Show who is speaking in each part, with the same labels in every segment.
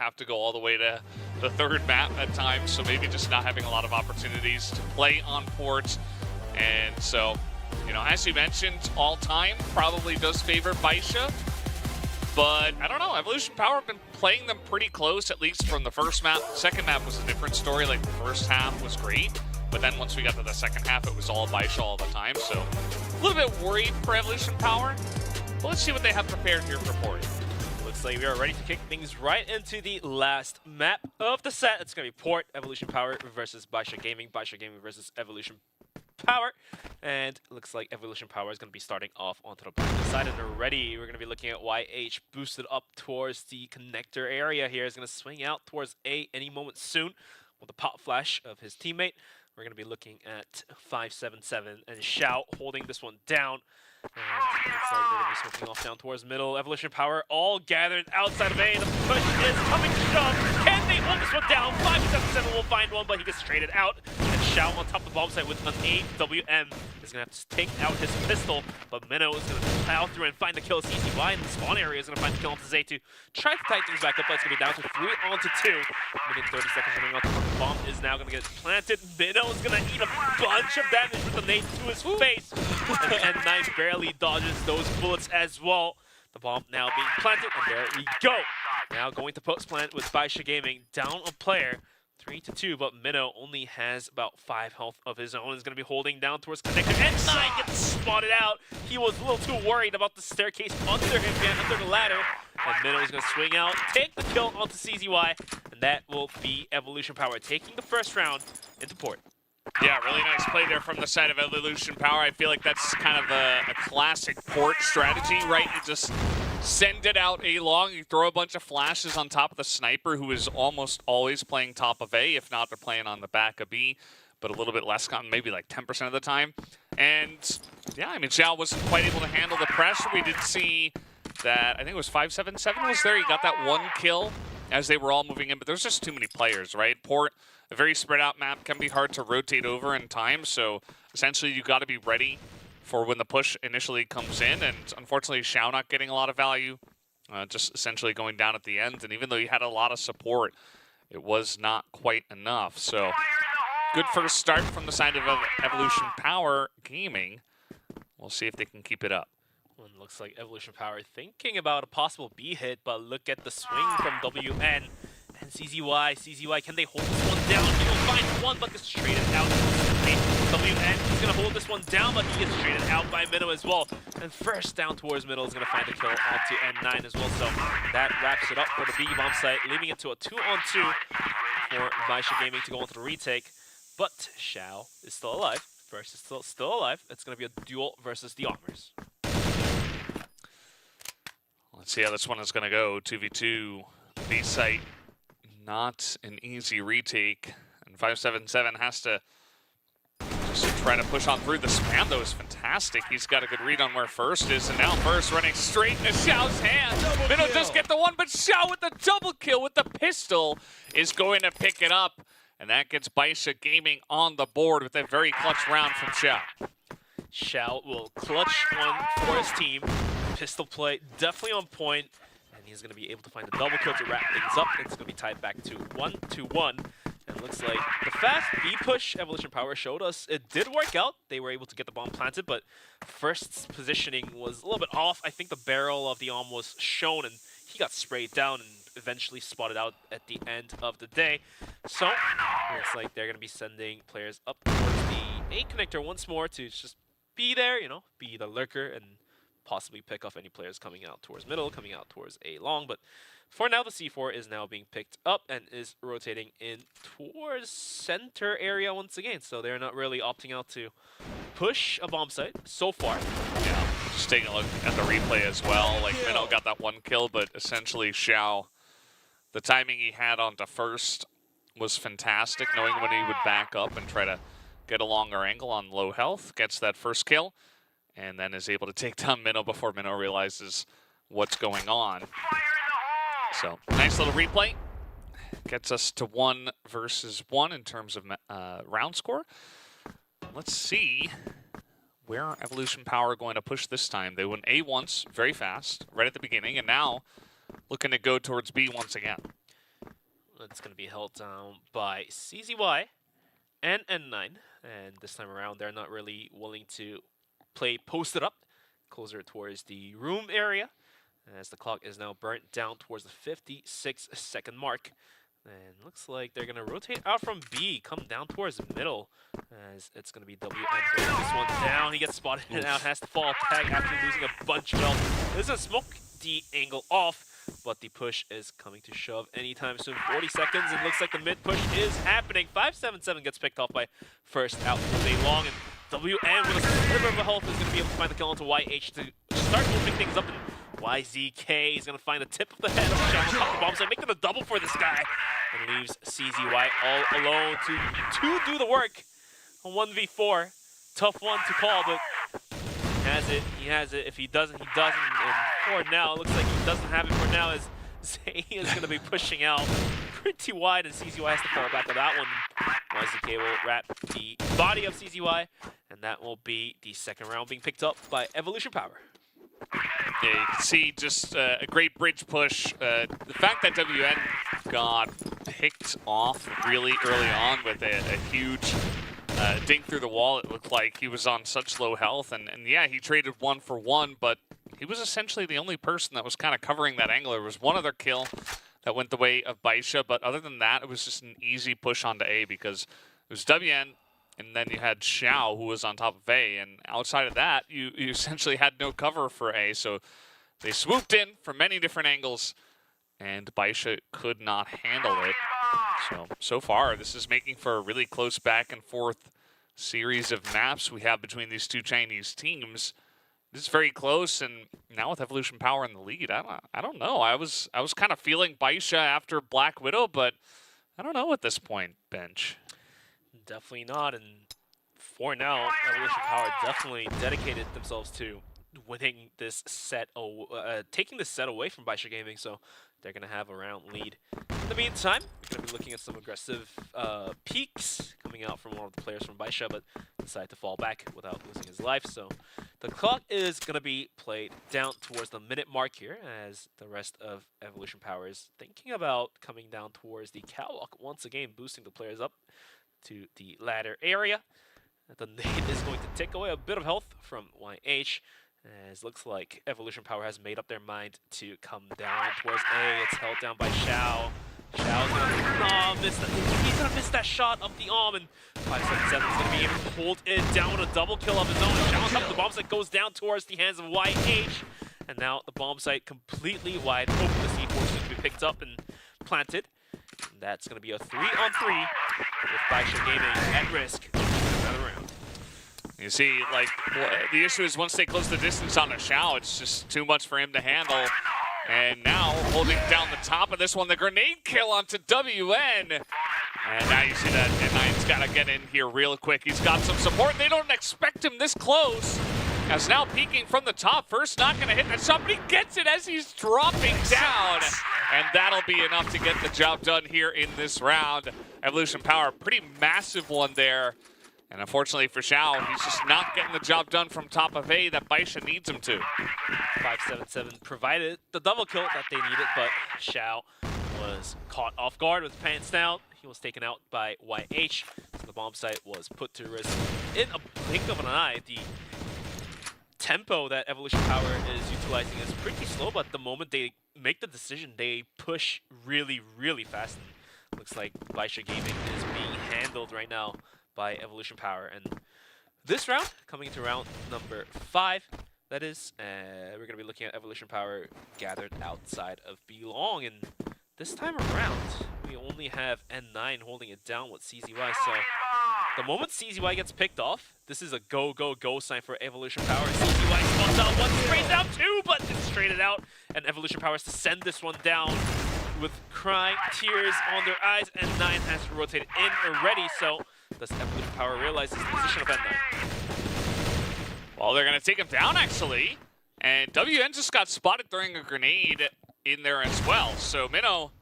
Speaker 1: have to go all the way to the third map at times, so maybe just not having a lot of opportunities to play on ports. And so, you know, as you mentioned, all time probably does favor BaiSha, but I don't know, Evolution Power have been playing them pretty close, at least from the first map. The second map was a different story. Like, the first half was great, but then once we got to the second half, it was all BaiSha all the time. So a little bit worried for Evolution Power, but let's see what they have prepared here for Port.
Speaker 2: Looks like we are ready to kick things right into the last map of the set. It's going to be Port, Evolution Power versus BaiSha Gaming versus Evolution Power. And it looks like Evolution Power is going to be starting off onto the black side. And already we're going to be looking at YH boosted up towards the connector area here. He's going to swing out towards A any moment soon with the pop flash of his teammate. We're going to be looking at 577 and Xiao holding this one down. And it looks like they're going to be smoking off down towards middle. Evolution Power all gathered outside of A. The push is coming to shove. Can they hold this one down? 577 will find one, but he gets traded out. And Xiao on top of the bomb site with an AWM is going to have to take out his pistol, but Minnow is going to plow through and find the kill. CCY in the spawn area is going to find the kill onto Zay to try to tie things back up, but it's going to be down to 3 onto 2. Minute 30 seconds remaining on the clock. The bomb is now going to get planted. Minnow is going to eat a bunch of damage with the nade to his face. And Knife barely dodges those bullets as well. The bomb now being planted, and there we go. Now going to post plant with BaiSha Gaming down a player. 3-2, but Minnow only has about 5 health of his own. He's going to be holding down towards connector, and 9 gets spotted out. He was a little too worried about the staircase under him, under the ladder. And Minnow is going to swing out, take the kill onto CZY, and that will be Evolution Power taking the first round into Port.
Speaker 1: Yeah, really nice play there from the side of Evolution Power. I feel like that's kind of a classic Port strategy, right? You just send it out A long, you throw a bunch of flashes on top of the sniper, who is almost always playing top of A. If not, they're playing on the back of B, but a little bit less, maybe like 10% of the time. And yeah, I mean, Xiao wasn't quite able to handle the pressure. We did see that, I think it was 577 was there. He got that 1 kill as they were all moving in, but there's just too many players, right? Port, a very spread out map, can be hard to rotate over in time, so essentially you got to be ready for when the push initially comes in, and unfortunately Xiao not getting a lot of value, just essentially going down at the end, and even though he had a lot of support, it was not quite enough. So good first start from the side of Evolution Power Gaming. We'll see if they can keep it up.
Speaker 2: Well, it looks like Evolution Power thinking about a possible B hit, but look at the swing from WN. And CZY, can they hold this one down? He will find one, but gets traded out. WN is going to hold this one down, but he gets traded out by Minnow as well. And first down towards middle is going to find a kill onto N9 as well. So that wraps it up for the B bomb site, leaving it to a 2-on-2 for BaiSha Gaming to go into the retake. But Xiao is still alive. First is still alive. It's going to be a duel versus the Armors.
Speaker 1: Let's see how this one is going to go. 2v2 B site. Not an easy retake, and 577 has to just try to push on through. The spam, though, is fantastic. He's got a good read on where first is, and now first running straight into Xiao's hand. Minnow does get the one, but Xiao with the double kill with the pistol is going to pick it up, and that gets BaiSha Gaming on the board with a very clutch round from Xiao.
Speaker 2: Xiao will clutch one for his team. Pistol play definitely on point. He's going to be able to find the double kill to wrap things up. It's going to be tied back to 1-1. And it looks like the fast B push Evolution Power showed us, it did work out. They were able to get the bomb planted, but first's positioning was a little bit off. I think the barrel of the arm was shown, and he got sprayed down and eventually spotted out at the end of the day. So it looks like they're going to be sending players up towards the A connector once more to just be there, you know, be the lurker and possibly pick off any players coming out towards middle, coming out towards A long. But for now, the C4 is now being picked up and is rotating in towards center area once again. So they're not really opting out to push a bomb site so far.
Speaker 1: Yeah, just taking a look at the replay as well. Like, Minnow got that 1 kill, but essentially Xiao, the timing he had onto first was fantastic, knowing when he would back up and try to get a longer angle on low health, gets that first kill, and then is able to take down Minnow before Minnow realizes what's going on. So, nice little replay. Gets us to 1 versus 1 in terms of round score. Let's see where Evolution Power are going to push this time. They went A once, very fast, right at the beginning, and now looking to go towards B once again.
Speaker 2: It's going to be held down by CZY and N9. And this time around, they're not really willing to play posted up, closer towards the room area, as the clock is now burnt down towards the 56-second mark. And looks like they're going to rotate out from B, come down towards the middle, as it's going to be WN holding this one down. He gets spotted and out, has to fall tag after losing a bunch of health. This is smoke the angle off, but the push is coming to shove anytime soon. 40 seconds, and looks like the mid push is happening. 577 gets picked off by first out for Day1, and WN with a sliver of a health is going to be able to find the kill onto YH to start moving things up. And YZK is going to find the tip of the head of Shao on top of the bomb site, making the double for this guy, and leaves CZY all alone to do the work. A 1v4, tough one to call, but he has it. If he doesn't, he doesn't. And for now, it looks like he doesn't have it for now, as Zay is going to be pushing out pretty wide, and CZY has to fall back on that one. YZK will wrap the body of CZY, and that will be the second round being picked up by Evolution Power.
Speaker 1: Yeah, you can see just a great bridge push. The fact that WN got picked off really early on with a huge dink through the wall, it looked like he was on such low health. And yeah, he traded 1 for 1, but he was essentially the only person that was kind of covering that angle. There was one other kill that went the way of BaiSha, but other than that, it was just an easy push onto A, because it was WN, and then you had Xiao, who was on top of A, and outside of that, you essentially had no cover for A, so they swooped in from many different angles, and BaiSha could not handle it. So far, this is making for a really close back-and-forth series of maps we have between these two Chinese teams. This is very close, and now with Evolution Power in the lead, I don't know. I was kind of feeling BaiSha after Black Widow, but I don't know at this point, Bench.
Speaker 2: Definitely not, and for now, Evolution Power definitely dedicated themselves to winning this set, taking this set away from BaiSha Gaming, so they're going to have a round lead. In the meantime, we're going to be looking at some aggressive peaks coming out from one of the players from BaiSha, but decided to fall back without losing his life. So the clock is going to be played down towards the minute mark here, as the rest of Evolution Power is thinking about coming down towards the catwalk once again, boosting the players up to the ladder area. The nade is going to take away a bit of health from YH, as looks like Evolution Power has made up their mind to come down towards A. It's held down by Xiao. Xiao's gonna miss that. He's gonna miss that shot of the arm, and 577 is gonna be able to hold it down with a double kill of his own. Xiao on top of the bomb site goes down towards the hands of YH, and now the bomb site completely wide open. The C4 is going to be picked up and planted. And that's gonna be a 3-on-3 with BaiSha Gaming at risk. Another round.
Speaker 1: You see, like, the issue is once they close the distance on a Xiao, it's just too much for him to handle. And now, holding down the top of this one, the grenade kill onto WN. And now you see that N9's got to get in here real quick. He's got some support. They don't expect him this close. As now peeking from the top. First, not going to hit that shot, but he gets it as he's dropping down. And that'll be enough to get the job done here in this round. Evolution Power, pretty massive one there. And unfortunately for Xiao, he's just not getting the job done from top of A that BaiSha needs him to.
Speaker 2: 577 provided the double kill that they needed, but Xiao was caught off guard with pants down. He was taken out by YH, so the bomb site was put to risk in a blink of an eye. The tempo that Evolution Power is utilizing is pretty slow, but the moment they make the decision, they push really, really fast. And looks like BaiSha Gaming is being handled right now by Evolution Power. And this round, coming into round number 5, that is, we're going to be looking at Evolution Power gathered outside of Belong. And this time around, we only have N9 holding it down with CZY. So the moment CZY gets picked off, this is a go, go, go sign for Evolution Power. CZY spots out one, sprays out two, but it's traded out. And Evolution Power has to send this one down with crying tears on their eyes. N9 has to rotate in already, so does Evolution Power realize his position of N9?
Speaker 1: Well, they're going to take him down, actually. And WN just got spotted throwing a grenade in there as well. So Minnow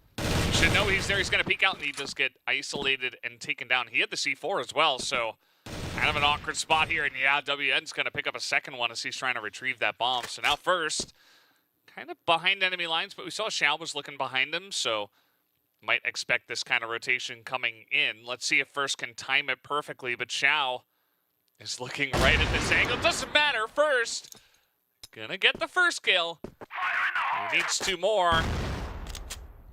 Speaker 1: should know he's there. He's going to peek out, and he does get isolated and taken down. He had the C4 as well, so kind of an awkward spot here. And yeah, WN's going to pick up a second one as he's trying to retrieve that bomb. So now first, kind of behind enemy lines, but we saw Xiao was looking behind him, so might expect this kind of rotation coming in. Let's see if First can time it perfectly, but Xiao is looking right at this angle. Doesn't matter. First gonna get the first kill. He needs 2 more.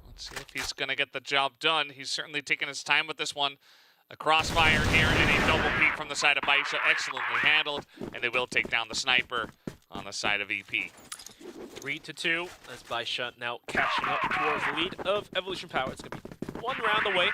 Speaker 1: Let's see if he's gonna get the job done. He's certainly taking his time with this one. A crossfire here and a double peek from the side of BaiSha, excellently handled, and they will take down the sniper on the side of EP.
Speaker 2: 3-2 as BaiSha now catching up towards the lead of Evolution Power. It's going to be 1 round away,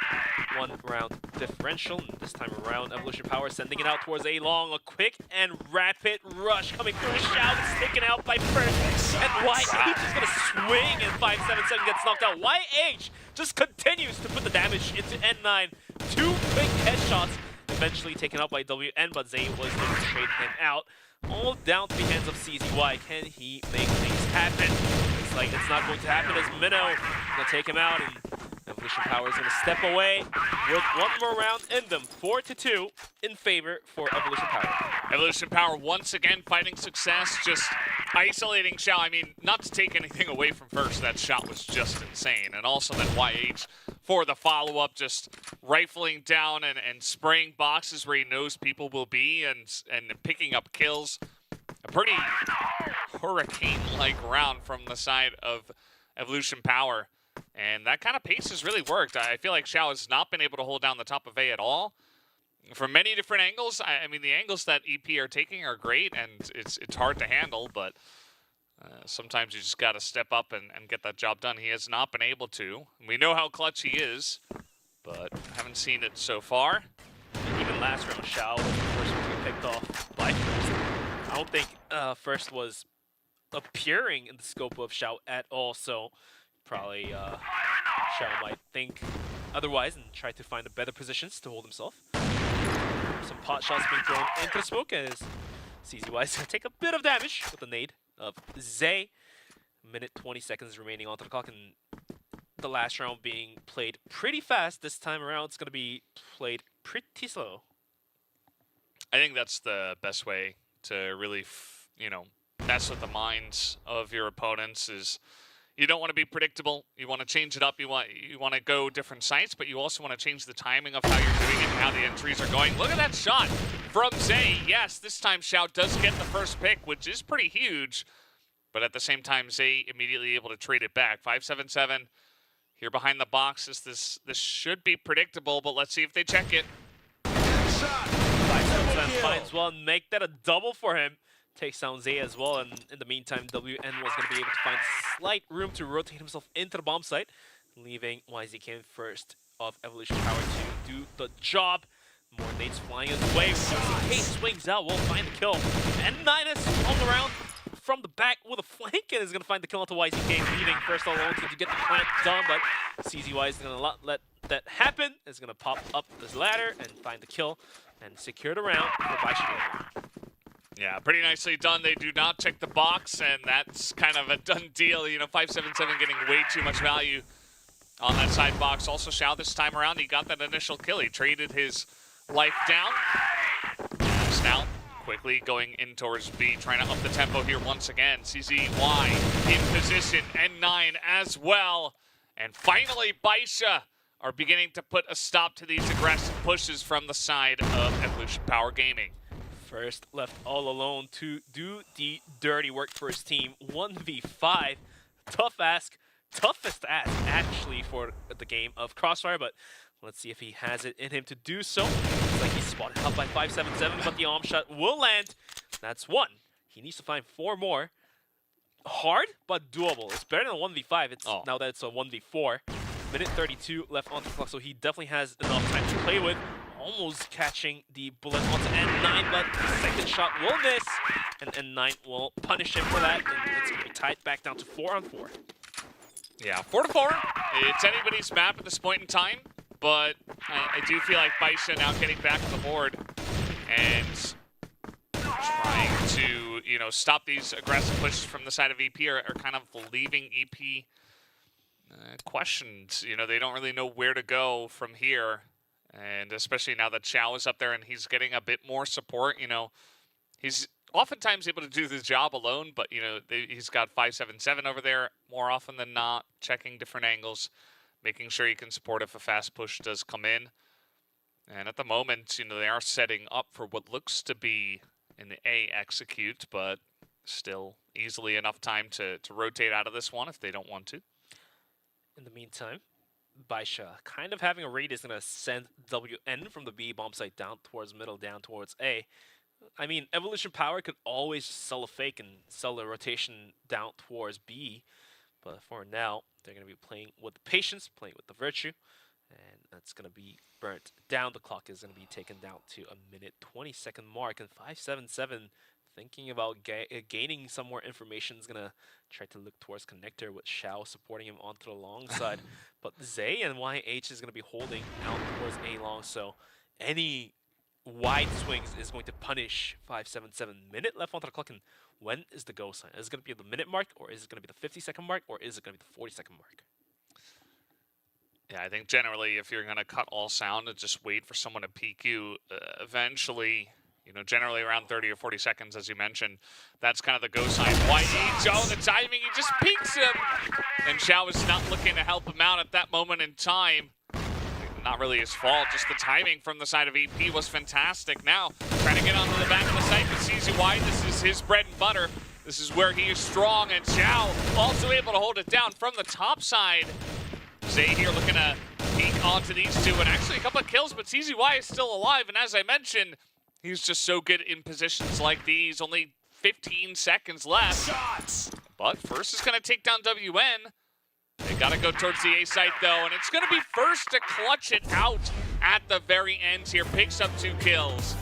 Speaker 2: 1 round differential. And this time around, Evolution Power sending it out towards A long. A quick and rapid rush coming through. Xiao is taken out by First. And YH is going to swing, and 577 gets knocked out. YH just continues to put the damage into N9. 2 quick headshots, eventually taken out by WN, but Zay was able to trade him out. All down to the hands of CZY. Can he make things happen? It's like it's not going to happen as Minnow is going to take him out, and Evolution Power is going to step away with 1 more round in them. 4-2 in favor for Evolution Power.
Speaker 1: Evolution Power once again finding success, just isolating Xiao. I mean, not to take anything away from First, that shot was just insane. And also then YH for the follow-up, just rifling down and spraying boxes where he knows people will be and picking up kills. A pretty hurricane-like round from the side of Evolution Power. And that kind of pace has really worked. I feel like Xiao has not been able to hold down the top of A at all. From many different angles. I mean, the angles that EP are taking are great, and it's hard to handle, but sometimes you just got to step up and get that job done. He has not been able to. We know how clutch he is, but haven't seen it so far.
Speaker 2: And even last round, Xiao was the first one to get picked off by First. I don't think First was appearing in the scope of Xiao at all, so probably Xiao might think otherwise and try to find a better positions to hold himself. Some pot shots being thrown into the smoke as CZY is going to take a bit of damage with the nade of Zay. Minute 20 seconds remaining onto the clock, and the last round being played pretty fast. This time around, it's going to be played pretty slow.
Speaker 1: I think that's the best way to really, mess with the minds of your opponents. Is you don't want to be predictable. You want to change it up. You want to go different sites, but you also want to change the timing of how you're doing it and how the entries are going. Look at that shot from Zay. Yes, this time Xiao does get the first pick, which is pretty huge. But at the same time, Zay immediately able to trade it back. 577 here behind the boxes. This should be predictable, but let's see if they check it.
Speaker 2: 577 finds one, make that a double for him. Takes down Zay as well, and in the meantime, WN was going to be able to find slight room to rotate himself into the bomb site, leaving YZK first of Evolution Power to do the job. More nades flying his way. YZK swings out, will find the kill. N9 on the round from the back with a flank and is going to find the kill onto YZK, leaving First alone to get the plant done, but CZY is going to not let that happen. Is going to pop up this ladder and find the kill and secure the round for BaiSha.
Speaker 1: Yeah, pretty nicely done. They do not check the box, and that's kind of a done deal. 577 getting way too much value on that side box. Also, Xiao this time around, he got that initial kill. He traded his life down. Just now, quickly going in towards B, trying to up the tempo here once again. CZY in position, N9 as well. And finally, BaiSha are beginning to put a stop to these aggressive pushes from the side of Evolution Power Gaming.
Speaker 2: First left all alone to do the dirty work for his team. 1v5. Tough ask. Toughest ask, actually, for the game of Crossfire, but let's see if he has it in him to do so. Looks like he's spotted out by 577, but the arm shot will land. That's 1. He needs to find 4 more. Hard, but doable. It's better than a 1v5. Now that it's a 1v4. Minute 32 left on the clock, so he definitely has enough time to play with. Almost catching the bullet onto N9, but the second shot will miss, and N9 will punish him for that, and it's going to be tied back down to 4-on-4.
Speaker 1: Yeah, 4-4. It's anybody's map at this point in time, but I do feel like BaiSha now getting back on the board and trying to, stop these aggressive pushes from the side of EP are kind of leaving EP questioned. They don't really know where to go from here. And especially now that Xiao is up there and he's getting a bit more support, he's oftentimes able to do the job alone, but, he's got 577 over there more often than not, checking different angles. making sure he can support if a fast push does come in. And at the moment, they are setting up for what looks to be an A execute, but still easily enough time to rotate out of this one if they don't want to.
Speaker 2: In the meantime, BaiSha kind of having a read is going to send WN from the B bomb site down towards middle, down towards A. I mean, Evolution Power could always sell a fake and sell the rotation down towards B, but for now, they're going to be playing with the patience, playing with the virtue, and that's going to be burnt down. The clock is going to be taken down to a minute 20-second mark, and 577 thinking about gaining some more information is going to try to look towards connector with Xiao supporting him onto the long side, but Zay and YH is going to be holding out towards A long, so any wide swings is going to punish 577. Minute left onto the clock, and when is the go sign? Is it going to be the minute mark, or is it going to be the 50-second mark, or is it going to be the 40-second mark?
Speaker 1: Yeah, I think generally if you're going to cut all sound and just wait for someone to peek you, eventually, generally around 30 or 40 seconds, as you mentioned, that's kind of the go sign. YH, oh, the timing, he just peeks him! And Xiao is not looking to help him out at that moment in time. Not really his fault, just the timing from the side of EP was fantastic. Now, trying to get onto the back of the site, but CZY, this is his bread and butter. This is where he is strong, and Xiao also able to hold it down from the top side. Zay here looking to peek onto these two, and actually a couple of kills, but CZY is still alive, and as I mentioned, he's just so good in positions like these. Only 15 seconds left. Shots! But first is going to take down WN. They got to go towards the A site, though, and it's going to be first to clutch it out at the very end here. Picks up 2 kills,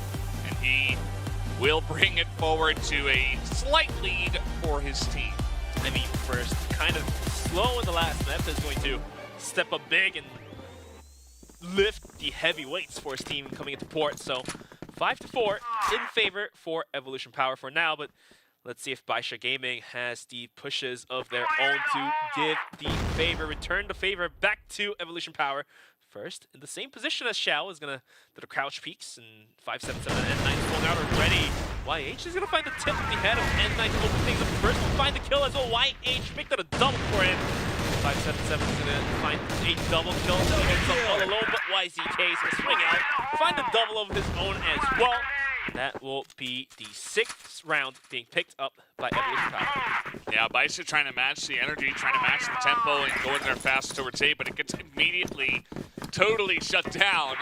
Speaker 1: and he will bring it forward to a slight lead for his team.
Speaker 2: I mean, first, kind of slow in the last map is going to step up big and lift the heavy weights for his team coming into port. So 5-4 in favor for Evolution Power for now, but let's see if BaiSha Gaming has the pushes of their own to give the favor, return the favor back to Evolution Power. First, in the same position as Xiao is gonna do the crouch peaks, and 577 and N9 pulling out already. YH is gonna find the tip of the head of N9 to open things up. First will find the kill as well. YH picked up a double for him. 577 is gonna find a double kill. Against him all alone, but YZK is gonna swing out, find a double of his own as well. That will be the 6th round being picked up by Evolution Power.
Speaker 1: Yeah, BaiSha trying to match the energy, trying to match the tempo and go in there fast towards A, but it gets immediately totally shut down.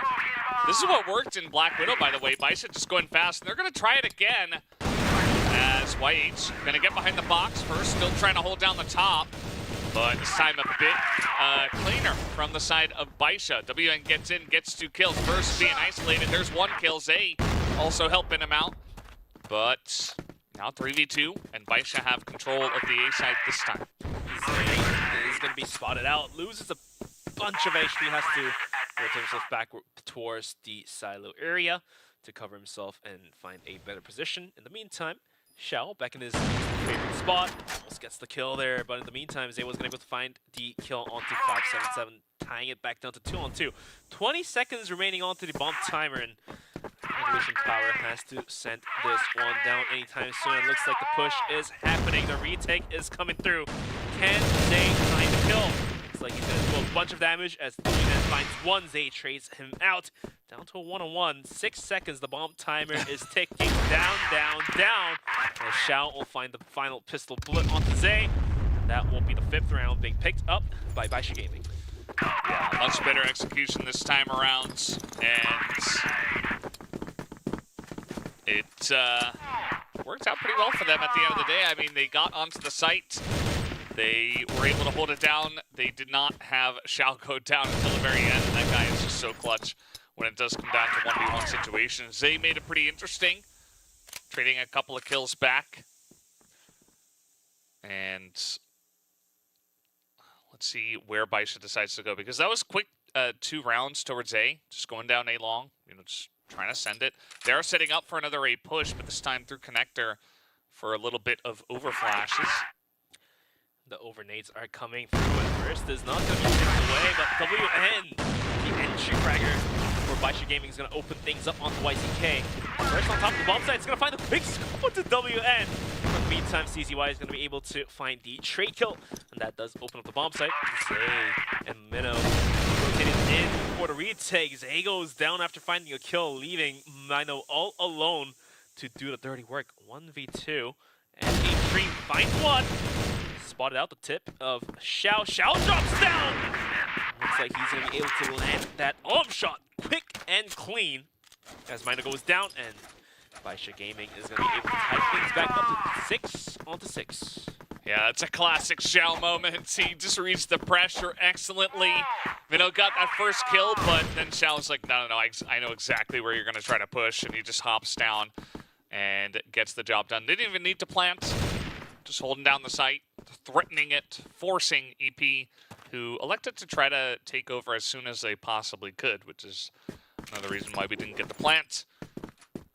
Speaker 1: This is what worked in Black Widow, by the way. BaiSha just going fast, and they're going to try it again. As YH going to get behind the box first, still trying to hold down the top. But this time a bit cleaner from the side of BaiSha. WN gets in, gets 2 kills. First being isolated, there's 1 kill. Zay also helping him out. But now 3v2, and BaiSha have control of the A side this time.
Speaker 2: Zay is going to be spotted out, loses a bunch of HP, has to rotate himself back towards the silo area to cover himself and find a better position. In the meantime, Xiao back in his favorite spot, almost gets the kill there, but in the meantime, Zay was able to find the kill onto 577, tying it back down to 2-on-2. 20 seconds remaining onto the bomb timer, and Evolution Power has to send this one down anytime soon. It looks like the push is happening. The retake is coming through. Can Zay find the kill? It's like he's going to do a bunch of damage as WN finds 1. Zay trades him out. Down to a 1-on-1. 6 seconds. The bomb timer is ticking down, down, down. And Xiao will find the final pistol bullet onto Zay. That will be the 5th round being picked up by BaiSha Gaming.
Speaker 1: Yeah, much better execution this time around. And it worked out pretty well for them at the end of the day. I mean, they got onto the site. They were able to hold it down. They did not have Xiao go down until the very end. And that guy is just so clutch when it does come down to 1v1 situations. Zay made it pretty interesting, trading a couple of kills back. And let's see where BaiSha decides to go, because that was quick 2 rounds towards A, just going down A long, just trying to send it. They're setting up for another A push, but this time through connector for a little bit of overflashes.
Speaker 2: The overnades are coming through, and first is not going to be taken away, but WN, the entry fragger for BaiSha Gaming, is going to open things up onto YCK. First on top of the bomb site, it's going to find the quick scope onto WN. meantime, CZY is going to be able to find the trade kill, and that does open up the bomb site. Zay and Minnow rotated in for the retake. Zay goes down after finding a kill, leaving Minnow all alone to do the dirty work. 1v2, and A3 finds one. Spotted out the tip of Xiao. Xiao drops down! Looks like he's going to be able to land that arm shot quick and clean as Minnow goes down, and BaiSha Gaming is going to be able to tie things back up to 6-6.
Speaker 1: Yeah, it's a classic Xiao moment. He just reads the pressure excellently. Minnow got that first kill, but then Xiao's like, no, I know exactly where you're going to try to push, and he just hops down and gets the job done. They didn't even need to plant. Just holding down the site, threatening it, forcing EP, who elected to try to take over as soon as they possibly could, which is another reason why we didn't get the plant.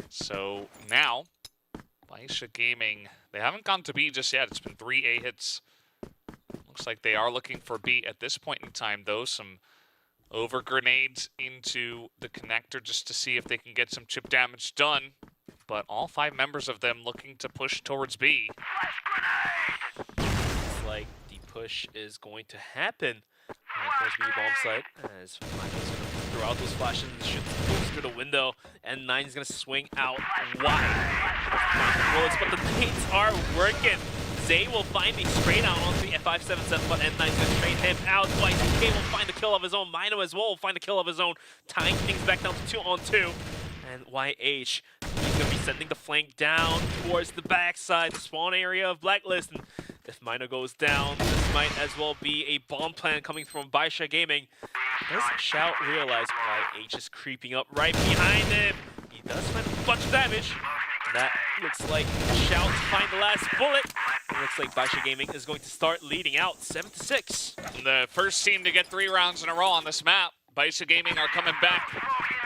Speaker 1: So now, BaiSha Gaming, they haven't gone to B just yet. It's been 3 A hits. Looks like they are looking for B at this point in time, though. Some over grenades into the connector just to see if they can get some chip damage done. But all 5 members of them looking to push towards B.
Speaker 2: Looks like the push is going to happen towards B bomb site, as Minow's going to throw out those flashes and shoot through the window, and 9 is going to swing out wide. Bullets, but the nades are working. Zay will find a straight out onto the F577, but N9 is going to trade him out. YCK will find a kill of his own. Minnow as well will find a kill of his own, tying things back down to 2-on-2. And YH, he's going to be sending the flank down towards the backside, the spawn area of Blacklist. And if Minnow goes down, this might as well be a bomb plan coming from BaiSha Gaming. Does Xiao realize YH is creeping up right behind him? He does find a bunch of damage. And that looks like Xiao to find the last bullet. It looks like BaiSha Gaming is going to start leading out 7-6.
Speaker 1: The first team to get 3 rounds in a row on this map. BaiSha Gaming are coming back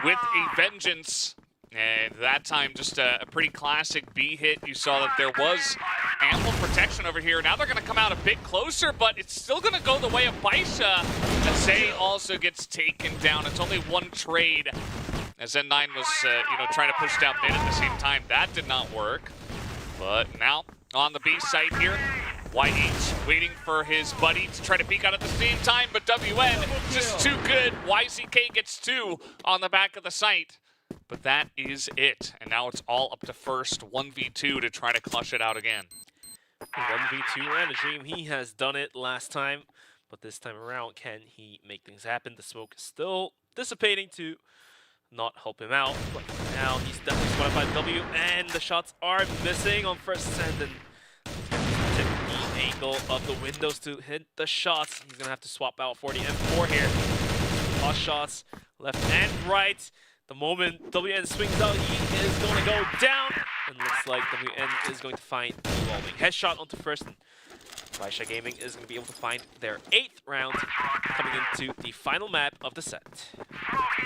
Speaker 1: with a vengeance. And that time, just a pretty classic B hit. You saw that there was ample protection over here. Now they're going to come out a bit closer, but it's still going to go the way of BaiSha. As Zay also gets taken down. It's only 1 trade. As N9 was, trying to push down mid at the same time. That did not work. But now, on the B site here, YH waiting for his buddy to try to peek out at the same time, but WN just too good. YCK gets 2 on the back of the site. But that is it. And now it's all up to first 1v2 to try to clutch it out again.
Speaker 2: 1v2 and a dream. He has done it last time, but this time around, can he make things happen? The smoke is still dissipating to not help him out. But now he's definitely spotted by W, and the shots are missing on first send. And tip the angle of the windows to hit the shots. He's going to have to swap out for the M4 here. Lost shots left and right. The moment WN swings out, he is going to go down. And looks like WN is going to find the revolving headshot onto first. And BaiSha Gaming is going to be able to find their 8th round coming into the final map of the set.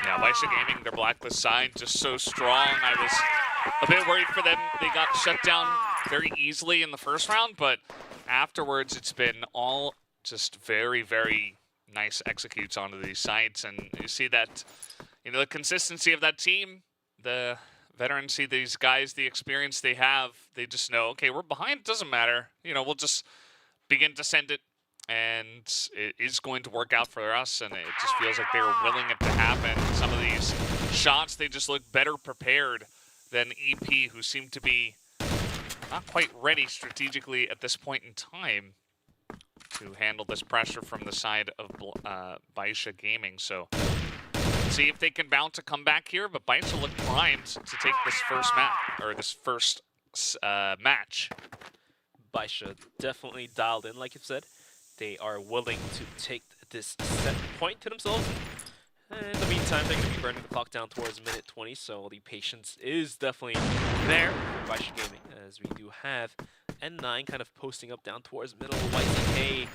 Speaker 1: Yeah, BaiSha Gaming, their blacklist side, just so strong. I was a bit worried for them. They got shut down very easily in the first round, but afterwards it's been all just very, very nice executes onto these sites. And you see that, the consistency of that team, the veterans see these guys, the experience they have, they just know, okay, we're behind, doesn't matter. We'll just begin to send it, and it is going to work out for us, and it just feels like they were willing it to happen. Some of these shots, they just look better prepared than EP, who seem to be not quite ready strategically at this point in time to handle this pressure from the side of BaiSha Gaming. So see if they can bounce a comeback here, but BaiSha look primed to take this first map, or this first match.
Speaker 2: BaiSha definitely dialed in, like you said. They are willing to take this set point to themselves. And in the meantime, they're going to be burning the clock down towards minute 20, so the patience is definitely there for BaiSha Gaming, as we do have N9 kind of posting up down towards middle. YCK,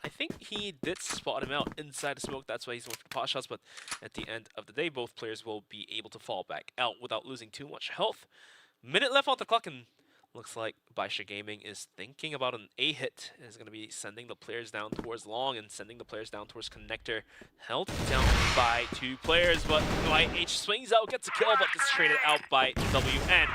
Speaker 2: I think he did spot him out inside the smoke. That's why he's going for pot shots, but at the end of the day, both players will be able to fall back out without losing too much health. Minute left on the clock, and looks like BaiSha Gaming is thinking about an A hit. Is going to be sending the players down towards long and sending the players down towards connector. Held down by 2 players, but YH swings out, gets a kill, but is traded out by WN.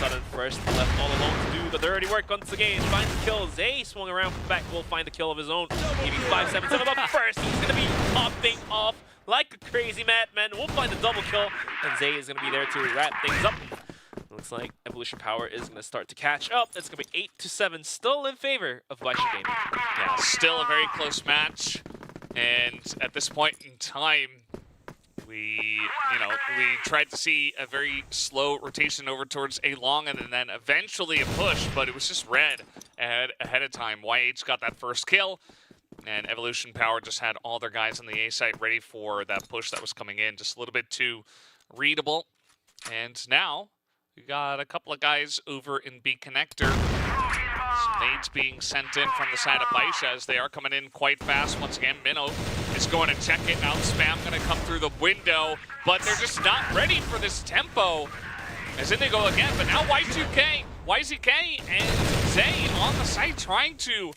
Speaker 2: sudden, first left all alone to do the dirty work once again. Finds the kill. Zay swung around from the back, will find the kill of his own. Leaving 5-7-7 up first. He's going to be popping off like a crazy madman. We'll find the double kill, and Zay is going to be there to wrap things up. Looks like Evolution Power is going to start to catch up. It's going to be 8-7, still in favor of BaiSha Gaming.
Speaker 1: Yeah, still a very close match. And at this point in time, we tried to see a very slow rotation over towards A long and then eventually a push, but it was just red ahead of time. YH got that first kill, and Evolution Power just had all their guys on the A site ready for that push that was coming in, just a little bit too readable. And now we got a couple of guys over in B connector. Some nades being sent in from the side of BaiSha as they are coming in quite fast. Once again, Minnow is going to check it. Now Spam going to come through the window, but they're just not ready for this tempo. As in they go again, but now YZK and Zay on the site trying to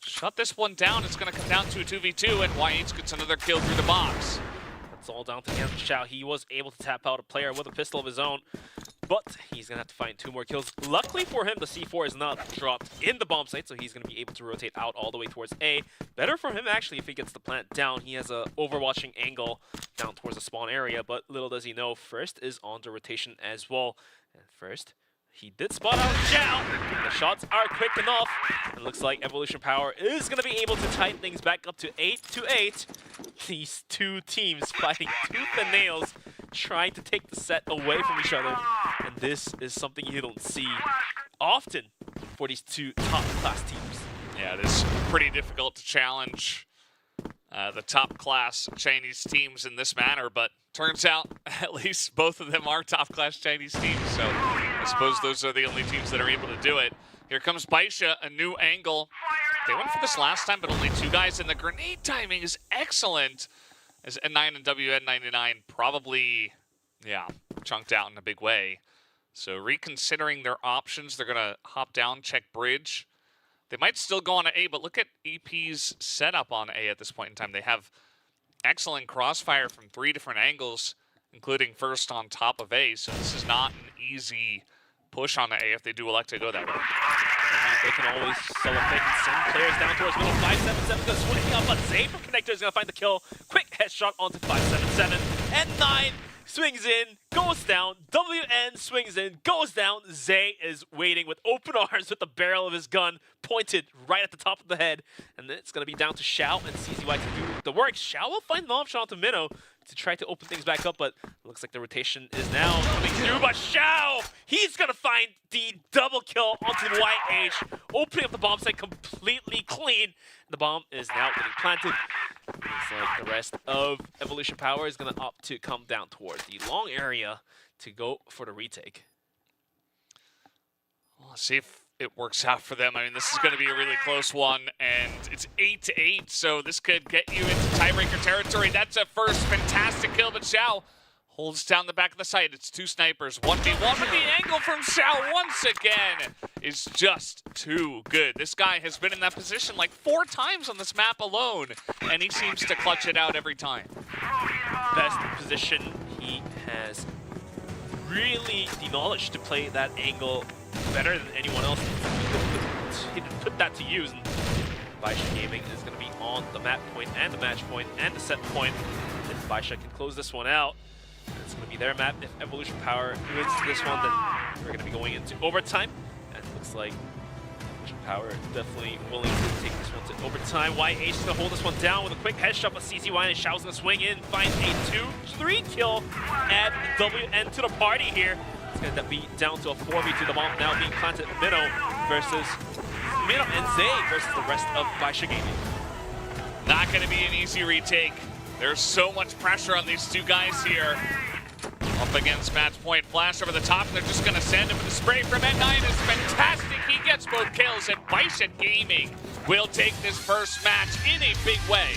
Speaker 1: shut this one down. It's going to come down to a 2v2, and YH gets another kill through the box.
Speaker 2: It's all down to him. Xiao, he was able to tap out a player with a pistol of his own, but he's going to have to find 2 more kills. Luckily for him, the C4 is not dropped in the bomb site, so he's going to be able to rotate out all the way towards A. Better for him, actually, if he gets the plant down. He has a overwatching angle down towards the spawn area, but little does he know, First is on the rotation as well. And First, he did spot out Xiao. The shots are quick enough. It looks like Evolution Power is going to be able to tighten things back up to 8-8. These two teams fighting tooth and nails, trying to take the set away from each other. And this is something you don't see often for these two top-class teams.
Speaker 1: Yeah, it is pretty difficult to challenge the top-class Chinese teams in this manner, but turns out at least both of them are top-class Chinese teams, so I suppose those are the only teams that are able to do it. Here comes BaiSha, a new angle. They went for this last time, but only 2 guys, and the grenade timing is excellent, as N9 and WN99 probably, yeah, chunked out in a big way. So reconsidering their options, they're going to hop down, check bridge. They might still go on to A, but look at EP's setup on A at this point in time. They have excellent crossfire from 3 different angles, including First on top of A, so this is not an easy push on the A if they do elect to go that way.
Speaker 2: They can always sell a fake and send players down towards middle. 5-7-7 goes swinging up, but Zay from Connector is going to find the kill. Quick headshot onto 5-7-7. N9 swings in, goes down. WN swings in, goes down. Zay is waiting with open arms with the barrel of his gun pointed right at the top of the head. And then it's going to be down to Xiao and CZY to do the work. Xiao will find the option onto Minnow to try to open things back up, but it looks like the rotation is now coming through. But Xiao, he's going to find the double kill onto YH, opening up the bomb site completely clean. The bomb is now getting planted. Looks like the rest of Evolution Power is going to opt to come down towards the long area to go for the retake.
Speaker 1: Well, let's see if it works out for them. I mean, this is going to be a really close one, and it's 8-8, so this could get you into tiebreaker territory. That's a first fantastic kill, but Xiao holds down the back of the site. It's 2 snipers, 1v1, but the angle from Xiao once again is just too good. This guy has been in that position like 4 times on this map alone, and he seems to clutch it out every time.
Speaker 2: Best position, he has really the knowledge to play that angle better than anyone else. He didn't put that to use, and BaiSha Gaming is going to be on the map point and the match point and the set point. If BaiSha can close this one out, it's going to be their map. If Evolution Power wins this one, then we're going to be going into overtime. And it looks like Evolution Power definitely willing to take this one to overtime. YH is going to hold this one down with a quick headshot, but CZY and Xiao's going to swing in, find a 2-3 kill, add WN to the party here. It's going to be down to a 4v2. The bomb now being planted. Minnow and Zay versus the rest of BaiSha Gaming.
Speaker 1: Not going to be an easy retake. There's so much pressure on these 2 guys here. Up against match point. Flash over the top, and they're just going to send him with a spray from N9. It's fantastic. He gets both kills, and BaiSha Gaming will take this first match in a big way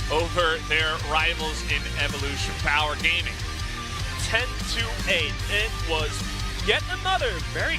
Speaker 1: over their rivals in Evolution Power Gaming.
Speaker 2: 10-8. It was yet another very